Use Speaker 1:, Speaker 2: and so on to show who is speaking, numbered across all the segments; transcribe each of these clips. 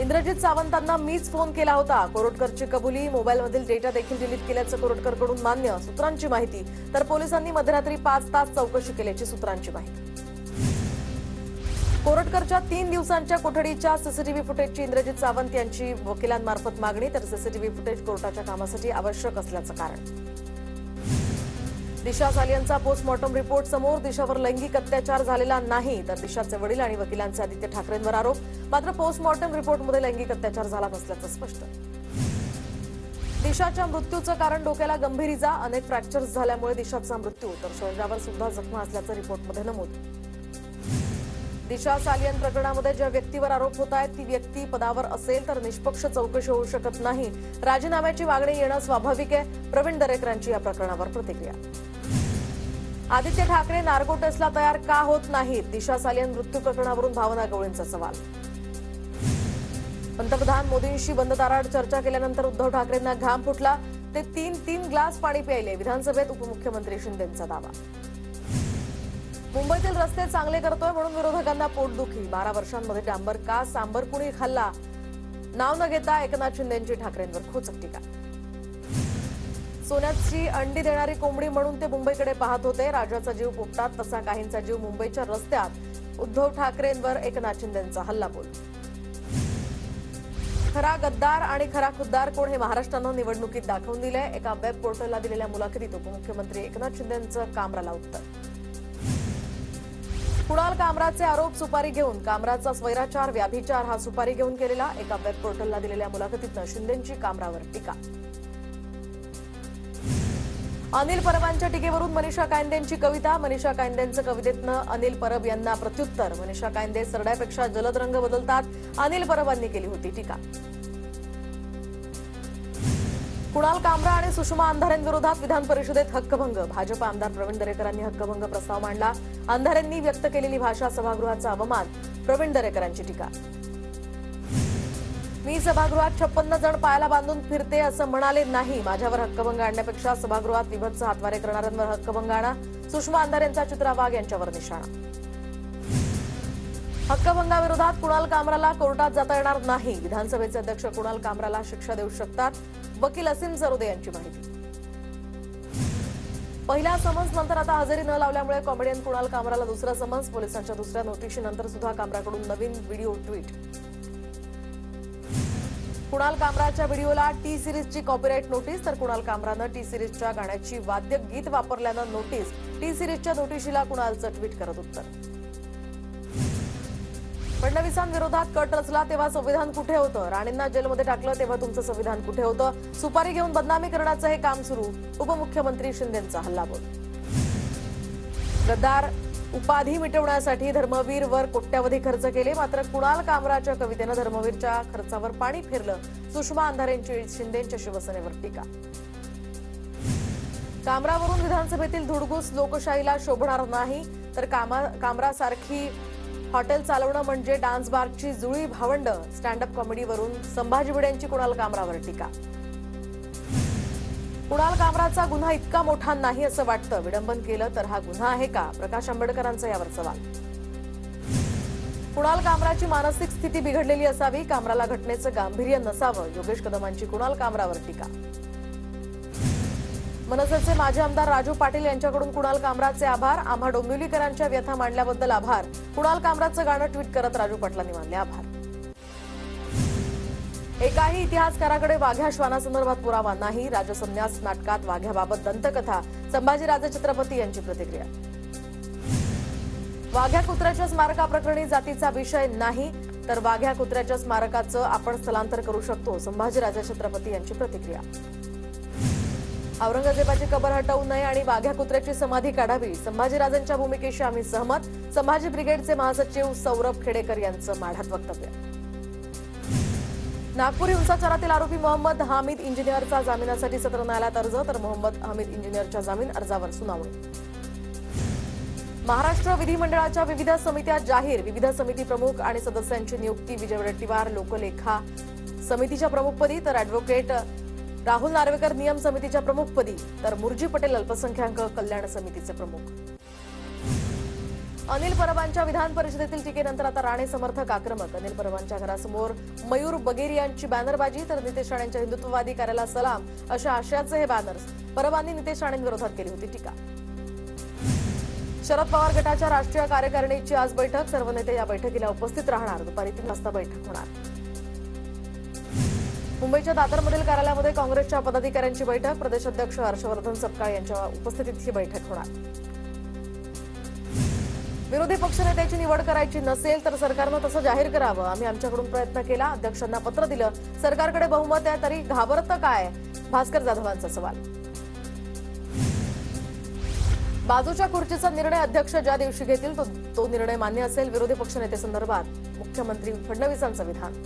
Speaker 1: इंद्रजित सावंतांना मीच फोन केला होता, कोरोटकरची कबुली. मोबाईलमधील डेटा देखील डिलीट केल्याचं कोरोटकरकडून मान्य. सूत्रांची माहिती. तर पोलिसांनी मध्यरात्री 5 तास चौकशी केल्याची सूत्रांची माहिती. कोरोटकरच्या 3 दिवसांच्या कोठडीच्या सीसीटीव्ही फुटेजची इंद्रजित सावंत यांची वकिलांमार्फत मागणी. तर सीसीटीव्ही फुटेज कोर्टाच्या कामासाठी आवश्यक असल्याचं कारण. दिशा सालियनचा पोस्टमॉर्टम रिपोर्ट समोर. दिशावर लैंगिक अत्याचार झालेला नाही, तर दिशाचे वडील आणि वकिलांचे आदित्य ठाकरेंवर आरोप. मात्र पोस्टमॉर्टम रिपोर्टमध्ये लैंगिक अत्याचार झाला नसल्याचं स्पष्ट. दिशाच्या मृत्यूचं कारण डोक्याला गंभीर इजा, अनेक फ्रॅक्चर्स झाल्यामुळे दिशाचा मृत्यू. तर शरीरावर सुद्धा जखमा असल्याचं रिपोर्टमध्ये नमूद. दिशा सालियन प्रकरणामध्ये ज्या व्यक्तीवर आरोप होत आहेत ती व्यक्ती पदावर असेल तर निष्पक्ष चौकशी होऊ शकत नाही. राजीनाम्याची मागणी येणं स्वाभाविक आहे. प्रवीण दरेकरांची या प्रकरणावर प्रतिक्रिया. आदित्य ठाकरे नार्को टेस्टला तयार का होत नाहीत? दिशा सालियन मृत्यू प्रकरणावरून भावना गवळींचा सवाल. पंतप्रधान मोदींशी बंद दाराआड चर्चा केल्यानंतर उद्धव ठाकरेंना घाम फुटला. ते 3 ग्लास पाणी प्यायले. विधानसभेत उपमुख्यमंत्री शिंदेंचा दावा. मुंबईतील रस्ते चांगले करतोय म्हणून विरोधकांना पोटदुखी. 12 वर्षांमध्ये डांबर का सांबर कुणी खाल्ला? नाव न घेता एकनाथ शिंदेंची ठाकरेंवर खोचक टीका. सोन्याची अंडी देणारी कोंबडी म्हणून ते मुंबईकडे पाहत होते. राजाचा जीव पोपटात तसा काहींचा जीव मुंबईच्या रस्त्यात. उद्धव ठाकरेंवर एकनाथ शिंदेंचा हल्लाबोल. खरा गद्दार आणि खरा खुद्दार कोण हे महाराष्ट्रानं निवडणुकीत दाखवून दिलंय. एका वेब पोर्टलला दिलेल्या मुलाखतीत उपमुख्यमंत्री एकनाथ शिंदेंचं कामराला उत्तर. कुणाल कामराचे आरोप सुपारी घेऊन. कामराचा स्वैराचार व्याभिचार हा सुपारी घेऊन केलेला. एका वेब पोर्टलला दिलेल्या मुलाखतीतनं शिंदेंची कामरावर टीका. अनिल परबांच्या टीकेवरून मनीषा कायंदेंची कविता. मनीषा कायंदेंचं कवितेतनं अनिल परब यांना प्रत्युत्तर. मनीषा कायंदे सरड्यापेक्षा जलद रंग बदलतात, अनिल परबांनी केली होती टीका. कुणाल कामरा आणि सुषमा अंधारेंविरोधात विधान परिषदेत हक्कभंग. भाजप आमदार प्रवीण दरेकरांनी हक्कभंग प्रस्ताव मांडला. अंधारेंनी व्यक्त केलेली भाषा सभागृहाचा अवमान. प्रवीण दरेकरांची टीका. मी सभागृहात 56 जण पायाला बांधून फिरते असं म्हणाले नाही. माझ्यावर हक्कभंग आणण्यापेक्षा सभागृहात विभत्स हातवारे करणाऱ्यांवर हक्कभंग आणा. सुषमा अंधारेंचा चित्रा वाघ यांच्यावर निशाणा. हक्कभंगाविरोधात कुणाल कामराला कोर्टात जाता येणार नाही. विधानसभेचे अध्यक्ष कुणाल कामराला शिक्षा देऊ शकतात. वकील असीम सरोदे यांची माहिती. पहिल्या समन्स नंतर आता हजेरी न लावल्यामुळे कॉमेडियन कुणाल कामराला दुसरा समन्स. पोलिसांच्या दुसऱ्या नोटिशीनंतर सुद्धा कामराकडून नवीन व्हिडिओ ट्विट. कुणाल कामराच्या व्हिडिओला टी सिरीजची कॉपीराईट नोटीस. तर कुणाल कामरानं टी सिरीजच्या गाण्याची वाद्य गीत वापरल्यानं नोटीस. टी सिरीजच्या नोटिशीला कुणालचं ट्विट करत उत्तर. फडणवीसांविरोधात कट रचला तेव्हा संविधान कुठे होतं? राणेंना जेलमध्ये टाकलं तेव्हा तुमचं संविधान कुठे होतं? सुपारी घेऊन बदनामी करण्याचं हे काम सुरू. उपमुख्यमंत्री शिंदेंचा हल्लाबोल. गद्दार उपाधी मिटवण्यासाठी धर्मवीरवर कोट्यावधी खर्च केले. मात्र कुणाल कामराच्या कवितेनं धर्मवीरच्या खर्चावर पाणी फिरलं. सुषमा अंधारेंची शिंदेंच्या शिवसेनेवर टीका. कामरावरून विधानसभेतील धुडगूस लोकशाहीला शोभणार नाही. तर कामरासारखी हॉटेल चालवणं म्हणजे डान्स बारची जुळी भावंड. स्टँडअप कॉमेडीवरून संभाजी भिडेंची कुणाल कामरावर टीका. कुणाल कामराचा गुन्हा इतका मोठा नाही असं वाटतं. विडंबन केलं तर हा गुन्हा आहे का? प्रकाश आंबेडकरांचा यावर सवाल. कुणाल कामराची मानसिक स्थिती बिघडलेली असावी. कामराला घटनेचं गांभीर्य नसावं. योगेश कदमांची कुणाल कामरावर टीका. मनसेचे माजी आमदार राजू पाटील यांच्याकडून कुणाल कामराचे आभार. आम्हा डोंबिवलीकरांच्या व्यथा मांडल्याबद्दल आभार. कुणाल कामराचं गाणं ट्विट करत राजू पाटलांनी मानले आभार. एकाही इतिहासकाराकडे वाघ्या श्वानासंदर्भात पुरावा नाही. राजसन्यास नाटकात वाघ्याबाबत दंतकथा. संभाजीराजे छत्रपती यांची प्रतिक्रिया. वाघ्या कुत्र्याच्या स्मारकाप्रकरणी जातीचा विषय नाही. तर वाघ्या कुत्र्याच्या स्मारकाचं आपण स्थलांतर करू शकतो. संभाजीराजे छत्रपती यांची प्रतिक्रिया. औरंगजेबाची कबर हटवू नये आणि वाघ्या कुत्र्याची समाधी काढावी. संभाजीराजेंच्या भूमिकेशी आम्ही सहमत. संभाजी ब्रिगेडचे महासचिव सौरभ खेडेकर यांचं माढ्यात वक्तव्य. नागपूर हिंसाचारातील आरोपी मोहम्मद हामिद इंजिनियरचा जामिनासाठी सत्र न्यायालयात अर्ज. तर मोहम्मद हामिद इंजिनियरच्या जामीन अर्जावर सुनावणी. महाराष्ट्र विधिमंडळाच्या विविध समित्या जाहीर. विविध समिती प्रमुख आणि सदस्यांची नियुक्ती. विजय वडेट्टीवार लोकलेखा समितीच्या प्रमुखपदी. तर अॅडव्होकेट राहुल नार्वेकर नियम समितीच्या प्रमुखपदी. तर मुर्जी पटेल अल्पसंख्याक कल्याण समितीचे प्रमुख. अनिल परबांच्या विधान परिषदेतील टीकेनंतर आता राणे समर्थक आक्रमक. अनिल परबांच्या घरासमोर मयूर बगेरियांची बॅनरबाजी तर नितेश राणेंच्या हिंदुत्ववादी कार्याला सलाम अशा आशयाचे हे बॅनर्स. परबांनी नितेश राणेंविरोधात केली होती टीका. शरद पवार गटाच्या राष्ट्रीय कार्यकारिणीची आज बैठक. सर्व नेते या बैठकीला उपस्थित राहणार. दुपारी 3 वाजता बैठक होणार. मुंबईच्या दादरमधील कार्यालयामध्ये काँग्रेसच्या पदाधिकाऱ्यांची बैठक. प्रदेशाध्यक्ष हर्षवर्धन सपकाळ यांच्या उपस्थितीत ही बैठक होणार. विरोधी पक्षनेत्याची निवड करायची नसेल तर सरकारनं तसं जाहीर करावं. आम्ही आमच्याकडून प्रयत्न केला, अध्यक्षांना पत्र दिलं. सरकारकडे बहुमत आहे तरी घाबरतं काय? भास्कर जाधवांचा सवाल. बाजूच्या खुर्चीचा निर्णय अध्यक्ष ज्या दिवशी घेतील तो निर्णय मान्य असेल. विरोधी पक्षनेतेसंदर्भात मुख्यमंत्री फडणवीसांचं विधान.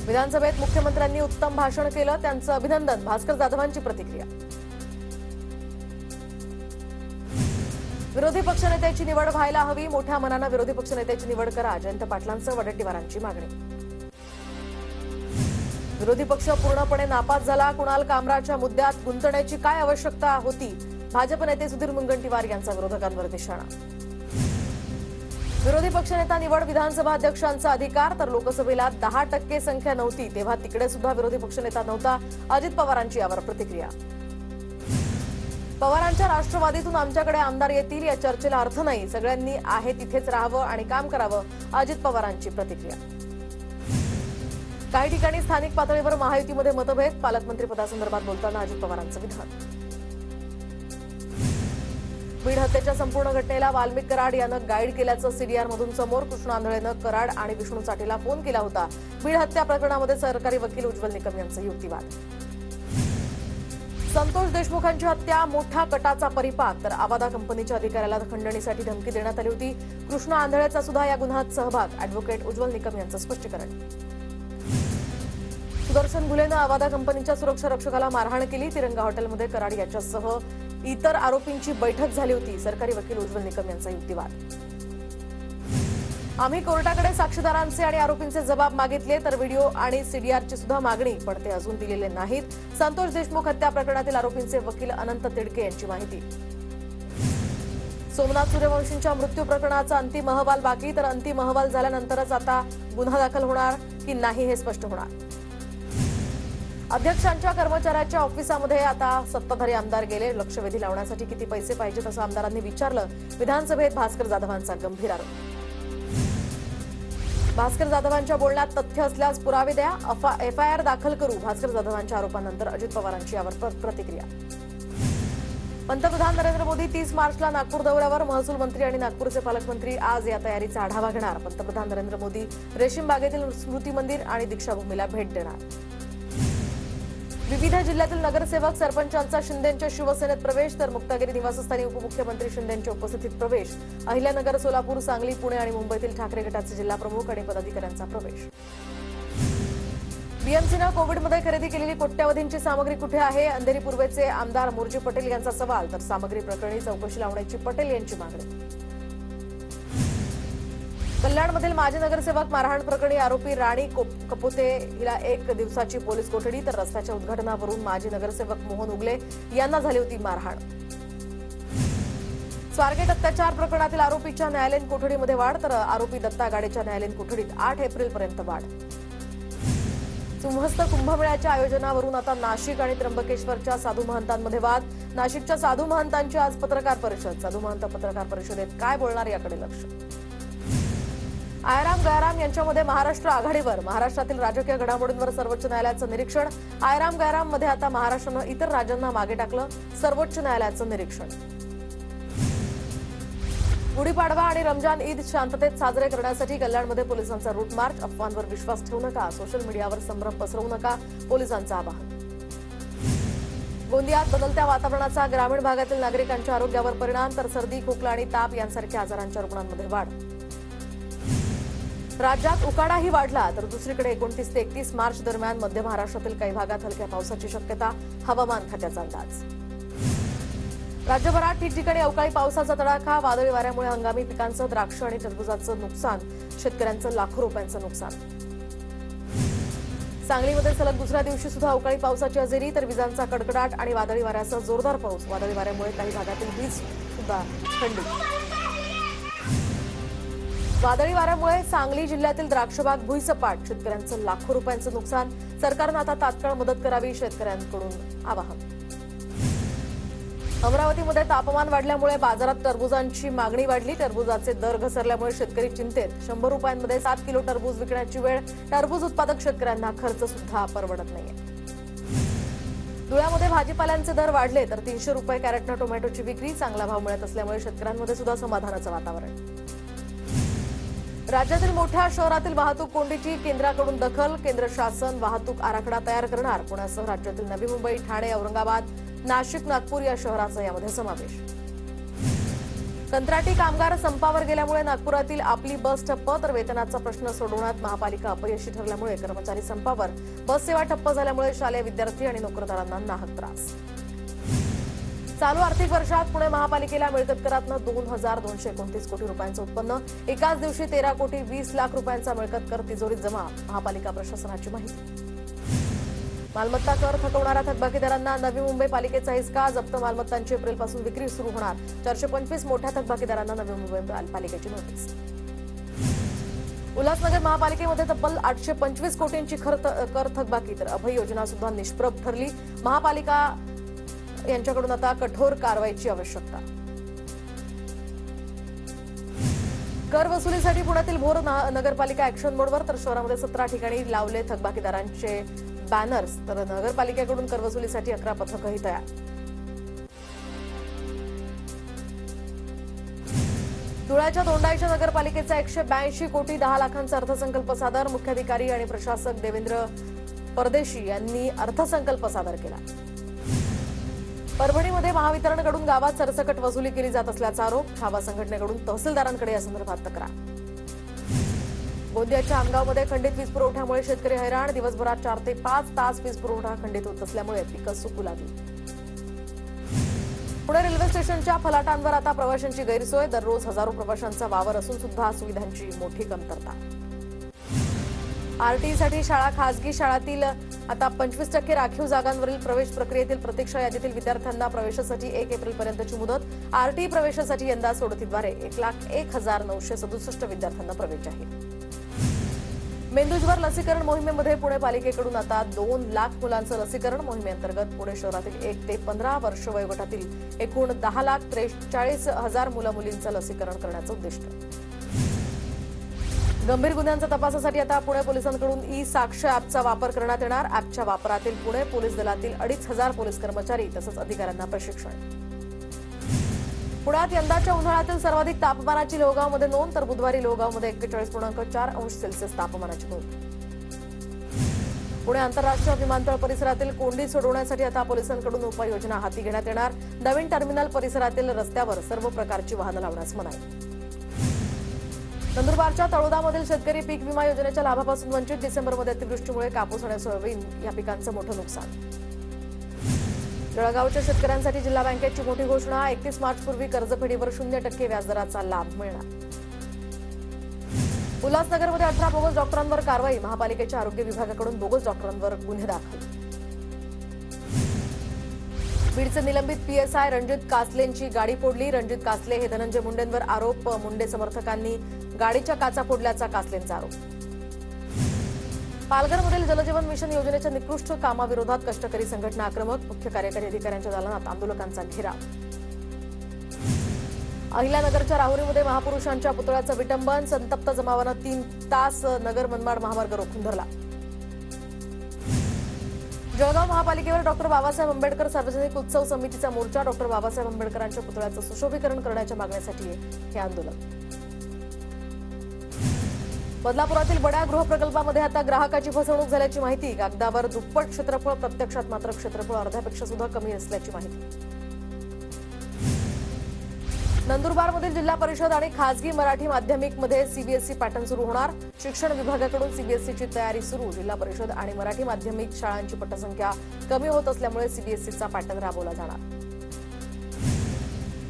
Speaker 1: विधानसभेत मुख्यमंत्र्यांनी उत्तम भाषण केलं, त्यांचं अभिनंदन. भास्कर जाधवांची प्रतिक्रिया. विरोधी पक्षनेत्याची निवड व्हायला हवी. मोठ्या मनानं विरोधी पक्षनेत्याची निवड करा. जयंत पाटलांसह वडेट्टीवारांची मागणी. विरोधी पक्ष पूर्णपणे नापास झाला. कुणाल कामराच्या मुद्द्यात गुंतण्याची काय आवश्यकता होती? भाजप नेते सुधीर मुनगंटीवार यांचा विरोधकांवर निशाणा. विरोधी पक्षनेता निवड विधानसभा अध्यक्षांचा अधिकार तर लोकसभेला 10% संख्या नव्हती तेव्हा तिकडे सुद्धा विरोधी पक्षनेता नव्हता. अजित पवारांची यावर प्रतिक्रिया. पवारांच्या राष्ट्रवादीतून आमच्याकडे आमदार येतील या चर्चेला अर्थ नाही. सगळ्यांनी आहे तिथेच राहावं आणि काम करावं. अजित पवारांची प्रतिक्रिया. काही ठिकाणी स्थानिक पातळीवर महायुतीमध्ये मतभेद. पालकमंत्रीपदासंदर्भात बोलताना अजित पवारांचं विधान. बीड हत्येच्या संपूर्ण घटनेला वाल्मिक कराड यानं गाईड केल्याचं सीडीआरमधून समोर. कृष्ण आंधळेनं कराड आणि विष्णू चाटेला फोन केला होता. बीड हत्या प्रकरणामध्ये सरकारी वकील उज्ज्वल निकम यांचा युक्तिवाद. संतोष देशमुखांची हत्या मोठा कटाचा परिपाक तर आवादा कंपनीच्या अधिकाऱ्याला खंडणीसाठी धमकी देण्यात आली होती. कृष्ण आंधळेचा सुद्धा या गुन्ह्यात सहभाग. अॅडव्होकेट उज्ज्वल निकम यांचं स्पष्टीकरण. सुदर्शन घुलेनं आवादा कंपनीच्या सुरक्षा रक्षकाला मारहाण केली. तिरंगा हॉटेलमध्ये कराड याच्यासह इतर आरोपींची बैठक झाली होती. सरकारी वकील उज्ज्वल निकम यांचा युक्तिवाद. आम्ही कोर्टाकडे साक्षीदारांचे आणि आरोपींचे जबाब मागितले तर व्हिडिओ आणि सीडीआरची सुद्धा मागणी पण ते अजून दिलेले नाहीत. संतोष देशमुख हत्या प्रकरणातील आरोपींचे वकील अनंत तिडके यांची माहिती. सोमनाथ सूर्यवंशींच्या मृत्यू प्रकरणाचा अंतिम अहवाल बाकी तर अंतिम अहवाल झाल्यानंतरच आता गुन्हा दाखल होणार की नाही हे स्पष्ट होणार. अध्यक्षांच्या कर्मचाऱ्याच्या ऑफिसामध्ये आता सत्ताधारी आमदार गेले. लक्षवेधी लावण्यासाठी किती पैसे पाहिजेत असं आमदारांनी विचारलं. विधानसभेत भास्कर जाधवांचा गंभीर आरोप. भास्कर जाधवांच्या बोलण्यात तथ्य असल्यास पुरावे द्या. एफआयआर दाखल करू. भास्कर जाधवांच्या आरोपानंतर अजित पवारांची यावर प्रतिक्रिया. पंतप्रधान नरेंद्र मोदी 30 मार्चला नागपूर दौऱ्यावर. महसूल मंत्री आणि नागपूरचे पालकमंत्री आज या तयारीचा आढावा घेणार. पंतप्रधान नरेंद्र मोदी रेशीम बागेतील स्मृती मंदिर आणि दीक्षाभूमीला भेट देणार. विविध जिल्ह्यातील नगरसेवक सरपंचांचा शिंदेंच्या शिवसेनेत प्रवेश तर मुक्तागिरी निवासस्थानी उपमुख्यमंत्री शिंदेंच्या उपस्थितीत प्रवेश. अहिल्यानगर, सोलापूर, सांगली, पुणे आणि मुंबईतील ठाकरे गटाचे जिल्हाप्रमुख आणि पदाधिकाऱ्यांचा प्रवेश. बीएमसीनं कोविडमध्ये खरेदी केलेली कोट्यवधींची सामग्री कुठे आहे? अंधेरी पूर्वेचे आमदार मोर्जी पटेल यांचा सवाल तर सामग्री प्रकरणी चौकशी लावण्याची पटेल यांची मागणी. कल्याणमधील माजी नगरसेवक मारहाण प्रकरणी आरोपी राणी कपोते हिला 1 दिवसाची पोलीस कोठडी तर रस्त्याच्या उद्घाटनावरून माजी नगरसेवक मोहन उगले यांना झाली होती मारहाण. स्वारगेट अत्याचार प्रकरणातील आरोपीच्या न्यायालयीन कोठडीमध्ये वाढ तर आरोपी दत्ता गाडेच्या न्यायालयीन कोठडीत 8 एप्रिलपर्यंत वाढ. सुमहस्त कुंभमेळ्याच्या आयोजनावरून आता नाशिक आणि त्र्यंबकेश्वरच्या साधू महंतांमध्ये वाद. नाशिकच्या साधू महंतांची आज पत्रकार परिषद. साधू महंत पत्रकार परिषदेत काय बोलणार याकडे लक्ष. आयराम गयाराम यांच्यामध्ये महाराष्ट्र आघाडीवर. महाराष्ट्रातील राजकीय घडामोडींवर सर्वोच्च न्यायालयाचं निरीक्षण. आयराम गयाराम मध्ये आता महाराष्ट्रानं इतर राज्यांना मागे टाकलं. सर्वोच्च न्यायालयाचं निरीक्षण. गुढीपाडवा आणि रमजान ईद शांततेत साजरे करण्यासाठी कल्याणमध्ये पोलिसांचा रूट मार्च. अफवांवर विश्वास ठेवू नका. सोशल मीडियावर संभ्रम पसरवू नका. पोलिसांचं आवाहन. गोंदियात बदलत्या वातावरणाचा ग्रामीण भागातील नागरिकांच्या आरोग्यावर परिणाम तर सर्दी, खोकला आणि ताप यांसारख्या आजारांच्या रुग्णांमध्ये वाढ. राज्यात उकाडाही वाढला तर दुसरीकडे 29 ते 31 मार्च दरम्यान मध्य महाराष्ट्रातील काही भागात हलक्या पावसाची शक्यता. हवामान खात्याचा अंदाज. राज्यभरात ठिकठिकाणी अवकाळी पावसाचा तडाखा. वादळी वाऱ्यामुळे हंगामी पिकांचं द्राक्ष आणि टरबूजाचं नुकसान. शेतकऱ्यांचं लाखो रुपयांचं नुकसान. सांगलीमध्ये सलग दुसऱ्या दिवशी सुद्धा अवकाळी पावसाची हजेरी तर विजांचा कडकडाट आणि वादळी वाऱ्यासह जोरदार पाऊस. वादळी वाऱ्यामुळे काही भागातील वीज सुद्धा खंडित. वादळी वाऱ्यामुळे सांगली जिल्ह्यातील द्राक्षबाग भुईसपाट, शेतकऱ्यांचं लाखो रुपयांचं नुकसान. सरकारनं आता तात्काळ मदत करावी, शेतकऱ्यांकडून आवाहन. अमरावतीमध्ये तापमान वाढल्यामुळे बाजारात टरबुजांची मागणी वाढली. टरबुजाचे दर घसरल्यामुळे शेतकरी चिंतेत. 100 रुपयांमध्ये 7 किलो टरबूज विकण्याची वेळ. टरबूज उत्पादक शेतकऱ्यांना खर्च सुद्धा परवडत नाहीये. धुळ्यामध्ये भाजीपाल्यांचे दर वाढले तर 300 रुपये कॅरेटनं टोमॅटोची विक्री. चांगला भाव मिळत असल्यामुळे शेतकऱ्यांमध्ये सुद्धा समाधानाचं वातावरण. राज्यातील मोठ्या शहरातील वाहतूक कोंडीची केंद्राकडून दखल. केंद्र शासन वाहतूक आराखडा तयार करणार. पुण्यासह राज्यातील नवी मुंबई, ठाणे, औरंगाबाद, नाशिक, नागपूर या शहराचा यामध्ये समावेश. कंत्राटी कामगार संपावर गेल्यामुळे नागपुरातील आपली बस ठप्प तर वेतनाचा प्रश्न सोडवण्यात महापालिका अपयशी ठरल्यामुळे कर्मचारी संपावर. बस सेवा ठप्प झाल्यामुळे शालेय विद्यार्थी आणि नोकरदारांना नाहक त्रास. चालू आर्थिक वर्षात पुणे महापालिकेला मिळकत करातनं 2,229 कोटी रुपयांचं उत्पन्न. एकाच दिवशी 13 कोटी 20 लाख रुपयांचा मिळकत कर तिजोरीत जमा. महापालिका प्रशासनाची माहिती. मालमत्ता कर थकवणाऱ्या थकबाकीदारांना नवी मुंबई पालिकेचा हिसका. जप्त मालमत्तांची एप्रिलपासून विक्री सुरू होणार. 425 मोठ्या थकबाकीदारांना नवी मुंबई पालिकेची नोटीस. उल्हासनगर महापालिकेमध्ये तब्बल 825 कोटींची कर थकबाकी तर अभय योजना सुद्धा निष्प्रभ ठरली. महापालिका यांच्याकडून आता कठोर कारवाईची आवश्यकता. कर वसुलीसाठी पुण्यातील भोर नगरपालिका ॲक्शन मोडवर तर शहरामध्ये 17 ठिकाणी लावले थकबाकीदारांचे बॅनर्स. तर नगरपालिकेकडून कर वसुलीसाठी 11 पथकही तयार. धुळ्याच्या दोंडाईच्या नगरपालिकेचा 182 कोटी 10 लाखांचा अर्थसंकल्प सादर. मुख्याधिकारी आणि प्रशासक देवेंद्र परदेशी यांनी अर्थसंकल्प सादर केला. परभणीमध्ये महावितरणकडून गावात सरसकट वसुली केली जात असल्याचा आरोप. छावा संघटनेकडून तहसीलदारांकडे या संदर्भात तक्रार. गोंदियाच्या आमगावमध्ये खंडित वीज पुरवठ्यामुळे शेतकरी हैराण. दिवसभरात 4 ते 5 तास वीज पुरवठा खंडित होत असल्यामुळे पिकं सुकू लागली. पुणे रेल्वे स्टेशनच्या फलाटांवर आता प्रवाशांची गैरसोय. दररोज हजारो प्रवाशांचा वावर असून सुद्धा सुविधांची मोठी कमतरता. आरटीईसाठी शाळा. खासगी शाळांतील आता 25% राखीव जागांवरील प्रवेश प्रक्रियेतील प्रतीक्षा यादीतील विद्यार्थ्यांना प्रवेशासाठी 1 एप्रिलपर्यंतची मुदत. आरटीई प्रवेशासाठी यंदा सोडतीद्वारे 1,01,967 विद्यार्थ्यांना प्रवेश जाहीर. मेंदूज्वर लसीकरण मोहिमेमध्ये पुणे पालिकेकडून आता 2 लाख मुलांचं लसीकरण. मोहिमेअंतर्गत पुणे शहरातील 1 ते 15 वर्ष वयोगटातील एकूण 10,43,000 मुलं-मुलींचं लसीकरण करण्याचं उद्दिष्ट. गंभीर गुन्ह्यांच्या तपासासाठी आता पुणे पोलिसांकडून ई-साक्ष ॲपचा वापर करण्यात येणार. ॲपच्या वापरातील पुणे पोलीस दलातील 2,500 पोलीस कर्मचारी तसंच अधिकाऱ्यांना प्रशिक्षण. पुण्यात यंदाच्या उन्हाळ्यातील सर्वाधिक तापमानाची लोहगावमध्ये नोंद तर बुधवारी लोहगावमध्ये 41.4 अंश सेल्सिअस तापमानाची नोंद. पुणे आंतरराष्ट्रीय विमानतळ परिसरातील कोंडी सोडवण्यासाठी आता पोलिसांकडून उपाययोजना हाती घेण्यात येणार. नवीन टर्मिनल परिसरातील रस्त्यावर सर्व प्रकारची वाहनं लावण्यास मनाई. नंदुरबारच्या तळोदामधील शेतकरी पीक विमा योजनेच्या लाभापासून वंचित. डिसेंबरमध्ये अतिवृष्टीमुळे कापूस आणि सोयाबीन या पिकांचं मोठं नुकसान. जळगावच्या शेतकऱ्यांसाठी जिल्हा बँकेची मोठी घोषणा. 31 मार्चपूर्वी कर्जफेडीवर 0% व्याजदराचा लाभ मिळणार. उल्हासनगरमध्ये 18 बोगस डॉक्टरांवर कारवाई. महापालिकेच्या आरोग्य विभागाकडून बोगस डॉक्टरांवर गुन्हे दाखल. बीडचे निलंबित पीएसआय रणजित कासलेंची गाडी फोडली. रणजित कासले हे धनंजय मुंडेंवर आरोप. मुंडे समर्थकांनी गाडीच्या काचा फोडल्याचा कासलेंचा आरोप. पालघरमधील जलजीवन मिशन योजनेच्या निकृष्ट कामाविरोधात कष्टकरी संघटना आक्रमक. मुख्य कार्यकारी अधिकाऱ्यांच्या दालनात आंदोलकांचा घेराव. अहिल्यानगरच्या राहुरीमध्ये महापुरुषांच्या पुतळ्याचं विटंबन. संतप्त जमावानं 3 तास नगर मनमाड महामार्ग रोखून धरला. जळगाव महापालिकेवर डॉक्टर बाबासाहेब आंबेडकर सार्वजनिक उत्सव समितीचा मोर्चा. डॉक्टर बाबासाहेब आंबेडकरांच्या पुतळ्याचं सुशोभीकरण करण्याच्या मागणीसाठी हे आंदोलन. बदलापुरातील बड्या गृहप्रकल्पामध्ये आता ग्राहकाची फसवणूक झाल्याची माहिती. कागदावर दुप्पट क्षेत्रफळ, प्रत्यक्षात मात्र क्षेत्रफळ अर्ध्यापेक्षा सुद्धा कमी असल्याची माहिती. नंदुरबारमधील जिल्हा परिषद आणि खासगी मराठी माध्यमिकमध्ये सीबीएसई पॅटर्न सुरू होणार. शिक्षण विभागाकडून सीबीएसईची तयारी सुरू. जिल्हा परिषद आणि मराठी माध्यमिक शाळांची पटसंख्या कमी होत असल्यामुळे सीबीएसईचा पॅटर्न राबवला जाणार.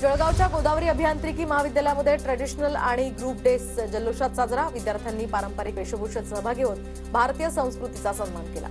Speaker 1: जळगावच्या गोदावरी अभियांत्रिकी महाविद्यालयामध्ये ट्रेडिशनल आणि ग्रुप डे जल्लोषात साजरा. विद्यार्थ्यांनी पारंपरिक वेशभूषेत सहभागी होत भारतीय संस्कृतीचा सन्मान केला.